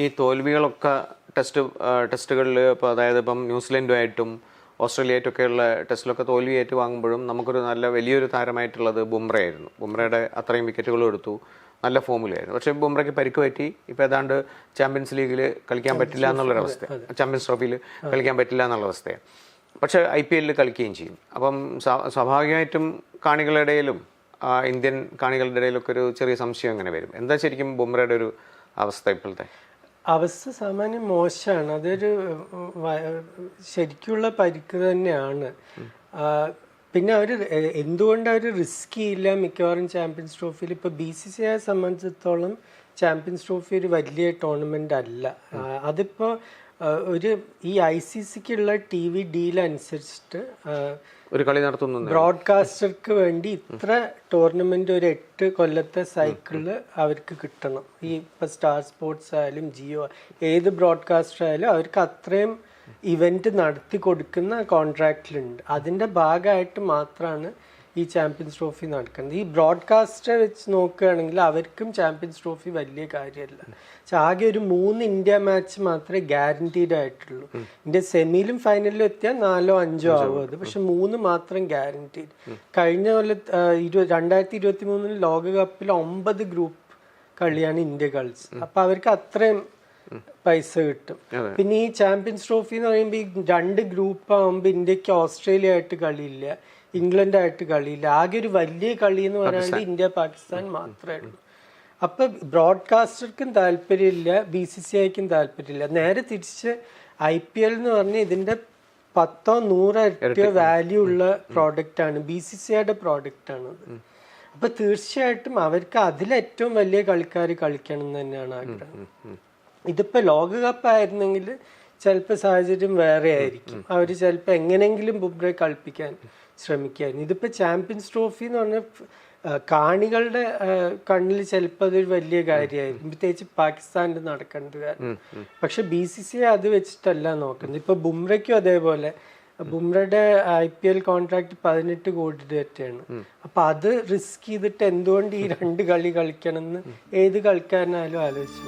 ഈ തോൽവികളൊക്കെ ടെസ്റ്റുകളിൽ ഇപ്പോൾ അതായത് ഇപ്പം ന്യൂസിലൻഡുമായിട്ടും ഓസ്ട്രേലിയയായിട്ടൊക്കെയുള്ള ടെസ്റ്റിലൊക്കെ തോൽവി ഏറ്റുവാങ്ങുമ്പോഴും നമുക്കൊരു വലിയൊരു താരമായിട്ടുള്ളത് ബുംറയായിരുന്നു. ബുംറയുടെ അത്രയും വിക്കറ്റുകളും എടുത്തു, നല്ല ഫോമിലായിരുന്നു. പക്ഷേ ബുംറയ്ക്ക് പരിക്ക് പറ്റി. ഇപ്പോൾ ഏതാണ്ട് ചാമ്പ്യൻസ് ലീഗിൽ കളിക്കാൻ പറ്റില്ല എന്നുള്ളൊരവസ്ഥ, ചാമ്പ്യൻസ് ട്രോഫിയിൽ കളിക്കാൻ പറ്റില്ല എന്നുള്ള അവസ്ഥയാണ്. പക്ഷേ IPL കളിക്കുകയും ചെയ്യും. അപ്പം സ്വാഭാവികമായിട്ടും കാണികളുടെ ഇടയിലും ഇന്ത്യൻ കാണികളുടെ ഇടയിലൊക്കെ ഒരു ചെറിയ സംശയം അങ്ങനെ വരും. എന്താ ശരിക്കും ബുംറയുടെ ഒരു അവസ്ഥ ഇപ്പോഴത്തെ അവസ്ഥ സാമാന്യം മോശമാണ്. അതൊരു ശരിക്കുള്ള പരിക്ക് തന്നെയാണ്. പിന്നെ അവർ എന്തുകൊണ്ട് അവർ റിസ്ക് ചെയ്യില്ല മിക്കവാറും ചാമ്പ്യൻസ് ട്രോഫിയിൽ. ഇപ്പോൾ BCCIയെ സംബന്ധിച്ചിടത്തോളം ചാമ്പ്യൻസ് ട്രോഫി ഒരു വലിയ ടൂർണമെൻ്റ് അല്ല. അതിപ്പോൾ ഈ ICCക്കുള്ള TV ഡീൽ അനുസരിച്ചിട്ട് ഒരു കളി നടത്തുന്നു. ബ്രോഡ്കാസ്റ്റർക്ക് വേണ്ടി ഇത്ര ടൂർണമെന്റ് ഒരു 8 കൊല്ലത്തെ സൈക്കിളിൽ അവർക്ക് കിട്ടണം. ഈ ഇപ്പം സ്റ്റാർ സ്പോർട്സ് ആയാലും ജിയോ ഏത് ബ്രോഡ്കാസ്റ്റർ ആയാലും അവർക്ക് അത്രയും ഇവന്റ് നടത്തി കൊടുക്കുന്ന കോൺട്രാക്റ്റിലുണ്ട്. അതിന്റെ ഭാഗമായിട്ട് മാത്രമാണ് ഈ ചാമ്പ്യൻസ് ട്രോഫി നടക്കുന്നത്. ഈ ബ്രോഡ്കാസ്റ്ററെ വെച്ച് നോക്കുകയാണെങ്കിൽ അവർക്കും ചാമ്പ്യൻസ് ട്രോഫി വലിയ കാര്യമല്ല. പക്ഷെ ആകെ ഒരു 3 ഇന്ത്യ മാച്ച് മാത്രമേ ഗ്യാരണ്ടീഡ് ആയിട്ടുള്ളൂ. ഇന്ത്യ സെമിയിലും ഫൈനലിലും എത്തിയാൽ 4 or 5 ആവും അത്. പക്ഷെ 3 മാത്രം ഗ്യാരണ്ടീഡ്. കഴിഞ്ഞ കൊല്ലം 2023 ലോകകപ്പിൽ 9 ഗ്രൂപ്പ് കളിയാണ് ഇന്ത്യ കളിച്ചത്. അപ്പൊ അവർക്ക് അത്രയും പൈസ കിട്ടും. പിന്നെ ഈ ചാമ്പ്യൻസ് ട്രോഫി എന്ന് പറയുമ്പോൾ ഈ 2 ഗ്രൂപ്പ് ആകുമ്പോൾ ഇന്ത്യക്ക് ഓസ്ട്രേലിയ ആയിട്ട് കളിയില്ല, ഇംഗ്ലണ്ടായിട്ട് കളിയില്ല. ആകെ ഒരു വലിയ കളി എന്ന് പറയാണ്ട് ഇന്ത്യ പാകിസ്ഥാൻ മാത്രമേ ഉള്ളൂ. അപ്പൊ ബ്രോഡ്കാസ്റ്റർക്കും താല്പര്യമില്ല, BCCIക്കും താല്പര്യമില്ല. നേരെ തിരിച്ച് IPL എന്ന് പറഞ്ഞാൽ ഇതിന്റെ 10-100 ഇരട്ടിയോ വാല്യൂ ഉള്ള പ്രോഡക്റ്റ് ആണ്, BCCIയുടെ പ്രോഡക്റ്റ് ആണ് അത്. അപ്പൊ തീർച്ചയായിട്ടും അവർക്ക് അതിലേറ്റവും വലിയ കളിക്കാർ കളിക്കണം എന്ന് തന്നെയാണ് ആഗ്രഹം. ഇതിപ്പോ ലോകകപ്പ് ആയിരുന്നെങ്കിൽ ചിലപ്പോൾ സാഹചര്യം വേറെ ആയിരിക്കും. അവർ ചിലപ്പോൾ എങ്ങനെയെങ്കിലും ബുംറയെ കളിപ്പിക്കാൻ ശ്രമിക്കായിരുന്നു. ഇതിപ്പോൾ ചാമ്പ്യൻസ് ട്രോഫി എന്ന് പറഞ്ഞാൽ കാണികളുടെ കണ്ണിൽ ചിലപ്പോൾ അതൊരു വലിയ കാര്യമായിരിക്കും, പ്രത്യേകിച്ച് പാകിസ്ഥാനിൽ നടക്കേണ്ട കാര്യം. പക്ഷെ BCCI അത് വെച്ചിട്ടല്ല നോക്കുന്നത്. ഇപ്പൊ ബുംറയ്ക്കും അതേപോലെ. ബുംറയുടെ IPL കോൺട്രാക്ട് 18 കോടി രൂപയാണ്. അപ്പൊ അത് റിസ്ക് ചെയ്തിട്ട് എന്തുകൊണ്ട് ഈ 2 കളി കളിക്കണം എന്ന് ഏത് കളിക്കാരനായാലും ആലോചിച്ചു.